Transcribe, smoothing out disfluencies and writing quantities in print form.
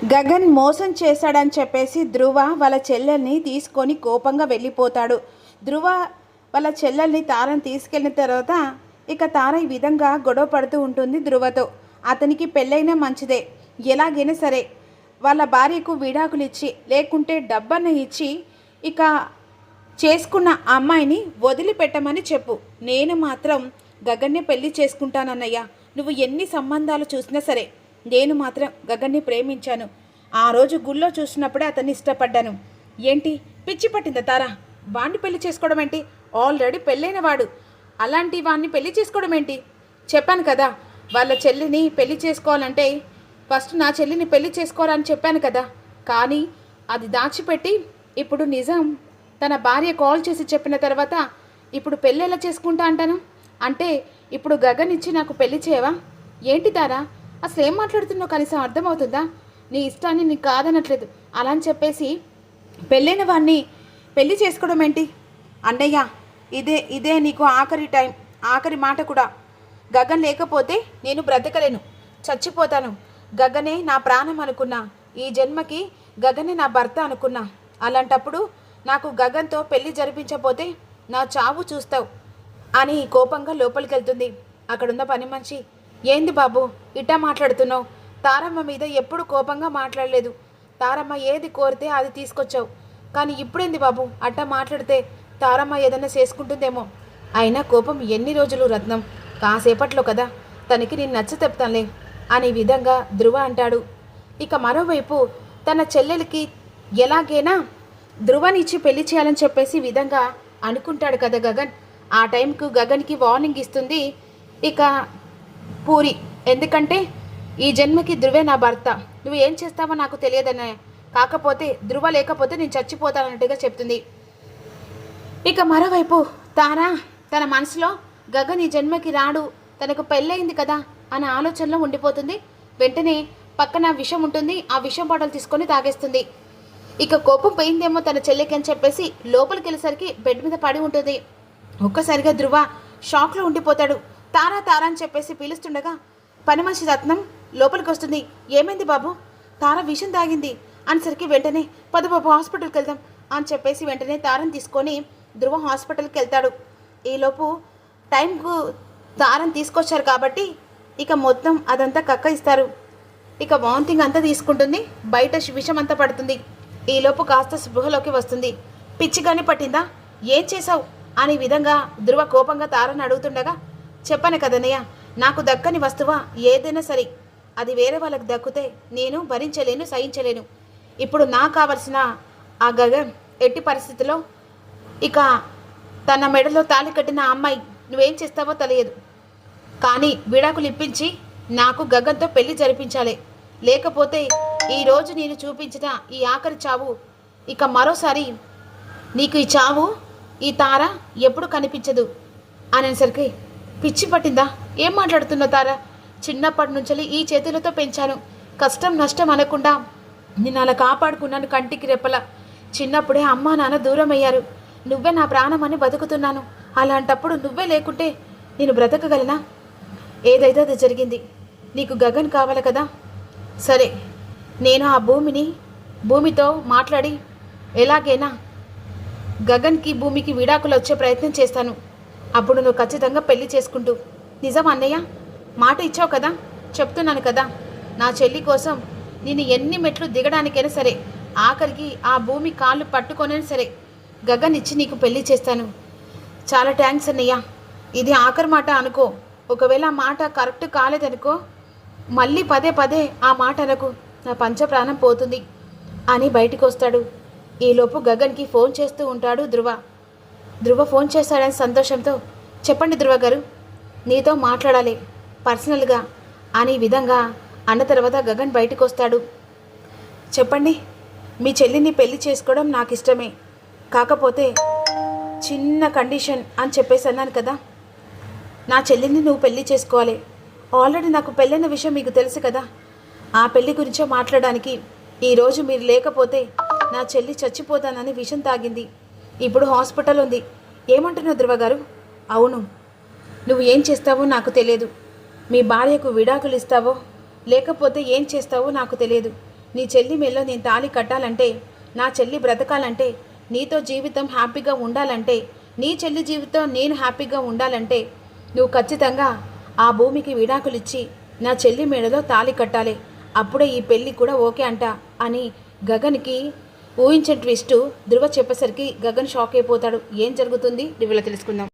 గగన్ మోసం చేశాడని చెప్పేసి ధ్రువ వాళ్ళ చెల్లెల్ని తీసుకొని కోపంగా వెళ్ళిపోతాడు. ధ్రువ వాళ్ళ చెల్లెల్ని తారని తీసుకెళ్ళిన తర్వాత ఇక తార ఈ విధంగా గొడవ పడుతూ ఉంటుంది ధ్రువతో. అతనికి పెళ్ళైనా మంచిదే, ఎలాగైనా సరే వాళ్ళ భార్యకు విడాకులు ఇచ్చి లేకుంటే డబ్బన్న ఇచ్చి ఇక చేసుకున్న అమ్మాయిని వదిలిపెట్టమని చెప్పు. నేను మాత్రం గగన్నే పెళ్లి చేసుకుంటానన్నయ్య. నువ్వు ఎన్ని సంబంధాలు చూసినా సరే నేను మాత్రం గగన్ని ప్రేమించాను. ఆ రోజు గుళ్ళో చూసినప్పుడే అతన్ని ఇష్టపడ్డాను. ఏంటి పిచ్చి పట్టిందా తారా? వాణ్ణి పెళ్లి చేసుకోవడం ఏంటి? ఆల్రెడీ పెళ్ళైన వాడు, అలాంటి వాణ్ణి పెళ్లి చేసుకోవడం ఏంటి? చెప్పాను కదా వాళ్ళ చెల్లిని పెళ్లి చేసుకోవాలంటే ఫస్ట్ నా చెల్లిని పెళ్లి చేసుకోవాలని చెప్పాను కదా. కానీ అది దాచిపెట్టి ఇప్పుడు నిజం తన భార్య కాల్ చేసి చెప్పిన తర్వాత ఇప్పుడు పెళ్ళి ఎలా చేసుకుంటా అంటాను? అంటే ఇప్పుడు గగన్ ఇచ్చి నాకు పెళ్లి చేయవా ఏంటి తారా? అసలు ఏం మాట్లాడుతున్నావు కనీసం అర్థమవుతుందా? నీ ఇష్టాన్ని నీకు కాదనట్లేదు, అలా అని చెప్పేసి పెళ్ళైన వాడిని పెళ్లి చేసుకోవడం ఏంటి? అన్నయ్య ఇదే నీకు ఆఖరి టైం, ఆఖరి మాట కూడా. గగన్ లేకపోతే నేను బ్రతకలేను, చచ్చిపోతాను. గగనే నా ప్రాణం అనుకున్నా, ఈ జన్మకి గగనే నా భర్త అనుకున్నా. అలాంటప్పుడు నాకు గగన్తో పెళ్లి జరిపించకపోతే నా చావు చూస్తావు అని కోపంగా లోపలికి వెళ్తుంది. అక్కడున్న పని మనిషి, ఏంది బాబు ఇట్టా మాట్లాడుతున్నావు? తారమ్మ మీద ఎప్పుడు కోపంగా మాట్లాడలేదు. తారమ్మ ఏది కోరితే అది తీసుకొచ్చావు. కానీ ఇప్పుడేంది బాబు అట్టా మాట్లాడితే? తారమ్మ ఏదైనా చేసుకుంటుందేమో. అయినా కోపం ఎన్ని రోజులు రత్నం, కాసేపట్లో కదా, తనకి నేను నచ్చ చెప్తానులే అనే విధంగా ధ్రువ అంటాడు. ఇక మరోవైపు తన చెల్లెలకి ఎలాగైనా ధ్రువనిచ్చి పెళ్లి చేయాలని చెప్పేసి విధంగా అనుకుంటాడు కదా గగన్. ఆ టైంకు గగన్కి వార్నింగ్ ఇస్తుంది ఇక పూరి. ఎందుకంటే ఈ జన్మకి ధ్రువే నా భర్త, నువ్వు ఏం చేస్తావో నాకు తెలియదనే, కాకపోతే ధ్రువ లేకపోతే నేను చచ్చిపోతానన్నట్టుగా చెప్తుంది. ఇక మరోవైపు తారా తన మనసులో గగన్ ఈ జన్మకి రాడు, తనకు పెళ్ళయింది కదా అనే ఆలోచనలో ఉండిపోతుంది. వెంటనే పక్కన విషం ఉంటుంది, ఆ విషం బాటలు తీసుకొని తాగేస్తుంది. ఇక కోపం పోయిందేమో తన చెల్లికి అని చెప్పేసి లోపలికి వెళ్ళేసరికి బెడ్ మీద పడి ఉంటుంది. ఒక్కసారిగా ధ్రువ షాక్లో ఉండిపోతాడు. తారా తారా అని చెప్పేసి పిలుస్తుండగా పని మనిషి రత్నం లోపలికి వస్తుంది. ఏమైంది బాబు? తార విషం తాగింది అనేసరికి వెంటనే పద బాబు హాస్పిటల్కి వెళ్దాం అని చెప్పేసి వెంటనే తారని తీసుకొని ధ్రువ హాస్పిటల్కి వెళ్తాడు. ఈలోపు టైంకు తారని తీసుకొచ్చారు కాబట్టి ఇక మొత్తం అదంతా కక్క ఇస్తారు. ఇక వాంతింగ్ అంతా తీసుకుంటుంది, బయట విషం అంతా పడుతుంది. ఈలోపు కాస్త స్పృహలోకి వస్తుంది. పిచ్చిగానే పట్టిందా? ఏం చేశావు అనే విధంగా ధ్రువ కోపంగా తారని అడుగుతుండగా, చెప్పాను కదన్నయ్య, నాకు దక్కని వస్తువా ఏదైనా సరే అది వేరే వాళ్ళకి దక్కితే నేను భరించలేను, సహించలేను. ఇప్పుడు నాకు కావలసిన ఆ గగన్ ఎట్టి పరిస్థితిలో ఇక తన మెడలో తాళి కట్టిన అమ్మాయి నువ్వేం చేస్తావో తెలియదు, కానీ విడాకులు ఇప్పించి నాకు గగన్తో పెళ్లి జరిపించాలి. లేకపోతే ఈరోజు నేను చూపించిన ఈ ఆఖరి చావు ఇక మరోసారి నీకు ఈ చావు, ఈ తార ఎప్పుడు కనిపించదు అనేసరికి పిచ్చి పట్టిందా? ఏం మాట్లాడుతున్నావు తారా? చిన్నప్పటి నుంచి ఈ చేతులతో పెంచాను, కష్టం నష్టం అనకుండా నేను అలా కాపాడుకున్నాను కంటికి రెప్పలా. చిన్నప్పుడే అమ్మా నాన్న దూరం అయ్యారు, నువ్వే నా ప్రాణం అని బతుకుతున్నాను. అలాంటప్పుడు నువ్వే లేకుంటే నేను బ్రతకగలనా? ఏదైతే అది జరిగింది. నీకు గగన్ కావాలి కదా, సరే నేను ఆ భూమితో మాట్లాడి ఎలాగైనా గగన్కి భూమికి విడాకులు వచ్చే ప్రయత్నం చేస్తాను. అప్పుడు నువ్వు ఖచ్చితంగా పెళ్లి చేసుకుంటూ. నిజం అన్నయ్య, మాట ఇచ్చావు కదా, చెప్తున్నాను కదా, నా చెల్లి కోసం నేను ఎన్ని మెట్లు దిగడానికైనా సరే, ఆఖరికి ఆ భూమి కాళ్ళు పట్టుకొనైనా సరే గగన్ ఇచ్చి నీకు పెళ్లి చేస్తాను. చాలా థ్యాంక్స్ అన్నయ్య, ఇది ఆఖరి మాట అనుకో. ఒకవేళ ఆ మాట కరెక్ట్ కాలేదనుకో మళ్ళీ పదే పదే ఆ మాట అనకు, నా పంచప్రాణం పోతుంది అని బయటికి వస్తాడు. ఈలోపు గగన్కి ఫోన్ చేస్తూ ఉంటాడు ధ్రువ ఫోన్ చేస్తాడని సంతోషంతో, చెప్పండి ధ్రువ గారు, నీతో మాట్లాడాలి పర్సనల్గా అని విధంగా అన్న తర్వాత గగన్ బయటకు వస్తాడు. చెప్పండి, మీ చెల్లిని పెళ్లి చేసుకోవడం నాకు ఇష్టమే, కాకపోతే చిన్న కండిషన్ అని చెప్పేసి అన్నాను కదా, నా చెల్లిని నువ్వు పెళ్లి చేసుకోవాలి. ఆల్రెడీ నాకు పెళ్ళైన విషయం మీకు తెలుసు కదా, ఆ పెళ్లి గురించే మాట్లాడడానికి. ఈరోజు మీరు లేకపోతే నా చెల్లి చచ్చిపోతానని విషం తాగింది, ఇప్పుడు హాస్పిటల్ ఉంది. ఏమంటున్నావు ధ్రువ గారు? అవును, నువ్వు ఏం చేస్తావో నాకు తెలియదు. మీ భార్యకు విడాకులు ఇస్తావో లేకపోతే ఏం చేస్తావో నాకు తెలియదు. నీ చెల్లి మెల్లో నేను తాళి కట్టాలంటే, నా చెల్లి బ్రతకాలంటే, నీతో జీవితం హ్యాపీగా ఉండాలంటే, నీ చెల్లి జీవితం నేను హ్యాపీగా ఉండాలంటే నువ్వు ఖచ్చితంగా ఆ భూమికి విడాకులిచ్చి నా చెల్లి మెడలో తాళి కట్టాలి. అప్పుడే ఈ పెళ్ళి కూడా ఓకే అంట అని గగన్కి ఊహించిన ట్విస్టు ధృవ చెప్పేసరికి గగన్ షాక్ అయిపోతాడు. ఏం జరుగుతుంది రివ్యూలో తెలుసుకుందాం.